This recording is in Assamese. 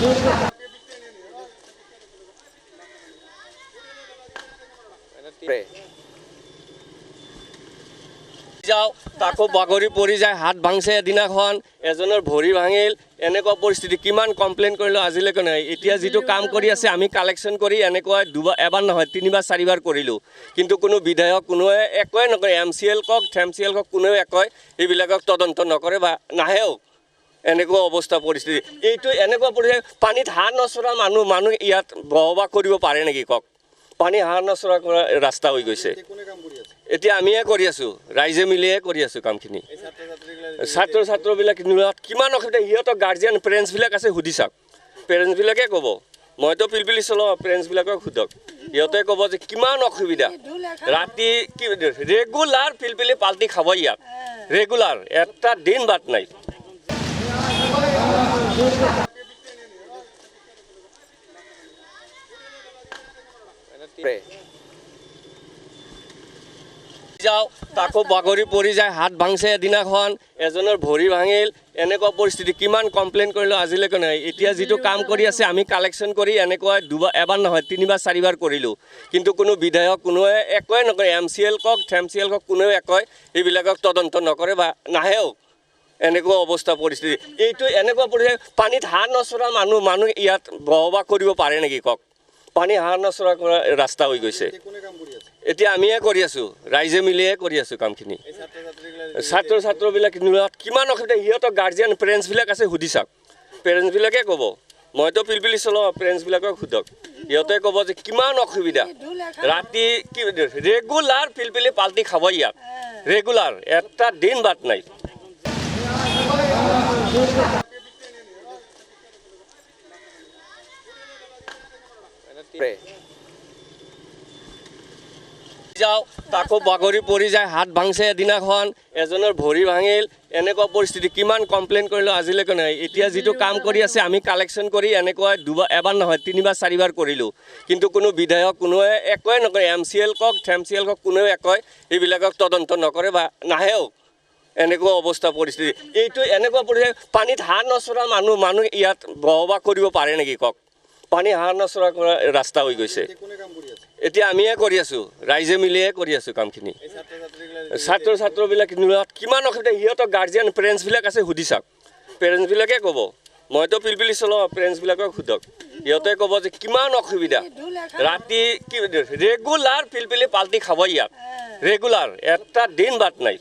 যাও তাকো বাগৰি পৰি যায়, হাত ভাঙছে এদিনাখন, এজনৰ ভৰি ভাঙিল, এনেকুৱা পৰিস্থিতি। কিমান কমপ্লেইন কৰিলোঁ আজিলৈকে নাই। এতিয়া যিটো কাম কৰি আছে আমি কালেকশ্যন কৰি এনেকুৱা এবাৰ নহয় 3বাৰ 4বাৰ কৰিলোঁ, কিন্তু কোনো বিধায়ক কোনোৱে একোৱে নকৰে। MCL কওক থেমচিএল কওক কোনেও একোৱে এইবিলাকক তদন্ত নকৰে বা নাহেও। এনেকুৱা অৱস্থা পৰিস্থিতি। এইটো এনেকুৱা পৰিস্থিতি, পানীত হাঁহ নচৰা মানুহ ইয়াত বসবাস কৰিব পাৰে নেকি কওক? পানী হাঁহ নচৰা কৰা ৰাস্তা হৈ গৈছে। এতিয়া আমিয়ে কৰি আছোঁ, ৰাইজে মিলিয়ে কৰি আছোঁ কামখিনি। ছাত্ৰবিলাক কিমান অসুবিধা, সিহঁতৰ গাৰ্জিয়ান পেৰেণ্টছবিলাক আছে, সুধি চাওক। পেৰেণ্টছবিলাকে ক'ব, মইতো পিলপিলি চলাওঁ, পেৰেণ্টছবিলাকক সোধক, সিহঁতে ক'ব যে কিমান অসুবিধা। ৰাতি কি ৰেগুলাৰ পিলপিলি পাল্টি খাব ইয়াত, ৰেগুলাৰ, এটা দিন বাদ নাই। যাও তাকো বাগৰি পৰি যায়, হাত ভাঙছে এদিনাখন, এজনৰ ভৰি ভাঙিল, এনেকুৱা পৰিস্থিতি। কিমান কমপ্লেইন কৰিলোঁ আজিলৈকে নাই। এতিয়া যিটো কাম কৰি আছে আমি কালেকশ্যন কৰি এনেকুৱা এবাৰ নহয় 3বাৰ 4বাৰ কৰিলোঁ, কিন্তু কোনো বিধায়ক কোনোৱে একোৱে নকৰে। MCL কওক থেমচিএল কওক কোনেও একোৱে এইবিলাকক তদন্ত নকৰে বা নাহেও। এনেকুৱা অৱস্থা পৰিস্থিতি। এইটো এনেকুৱা পৰিস্থিতি, পানীত হাঁহ নচৰা মানুহ ইয়াত বসবাস কৰিব পাৰে নেকি কওক? পানী হাঁহ নচৰা কৰা ৰাস্তা হৈ গৈছে। এতিয়া আমিয়ে কৰি আছোঁ, ৰাইজে মিলিয়ে কৰি আছোঁ কামখিনি। ছাত্ৰবিলাক কিমান অসুবিধা, সিহঁতৰ গাৰ্জিয়ান পেৰেণ্টছবিলাক আছে, সুধি চাওক। পেৰেণ্টছবিলাকে ক'ব, মইতো পিলপিলি চলাওঁ, পেৰেণ্টছবিলাকক সোধক, সিহঁতে ক'ব যে কিমান অসুবিধা। ৰাতি কি ৰেগুলাৰ পিলপিলি পাল্টি খাব ইয়াত, ৰেগুলাৰ, এটা দিন বাদ নাই। যাও তাকো বাগৰি পৰি যায়, হাত ভাঙছে এদিনাখন, এজনৰ ভৰি ভাঙিল, এনেকুৱা পৰিস্থিতি। কিমান কমপ্লেইন কৰিলোঁ আজিলৈকে নাই। এতিয়া যিটো কাম কৰি আছে আমি কালেকশ্যন কৰি এনেকুৱা এবাৰ নহয় 3বাৰ 4বাৰ কৰিলোঁ, কিন্তু কোনো বিধায়ক কোনোৱে একোৱে নকৰে। MCL কওক থেমচিএল কওক কোনেও একোৱে এইবিলাকক তদন্ত নকৰে বা নাহেও। এনেকুৱা অৱস্থা পৰিস্থিতি। এইটো এনেকুৱা পৰিস্থিতি, পানীত হাঁহ নচৰা মানুহ ইয়াত বসবাস কৰিব পাৰে নেকি কওক? পানী হাঁহ নচৰা কৰা ৰাস্তা হৈ গৈছে। এতিয়া আমিয়ে কৰি আছোঁ, ৰাইজে মিলিয়ে কৰি আছোঁ কামখিনি। ছাত্ৰবিলাক কিমান অসুবিধা, সিহঁতৰ গাৰ্জিয়ান পেৰেণ্টছবিলাক আছে, সুধি চাওক। পেৰেণ্টছবিলাকে ক'ব, মইতো পিলপিলি চলাওঁ, পেৰেণ্টছবিলাকক সোধক, সিহঁতে ক'ব যে কিমান অসুবিধা। ৰাতি কি ৰেগুলাৰ পিলপিলি পাল্টি খাব ইয়াত, ৰেগুলাৰ, এটা দিন বাদ নাই।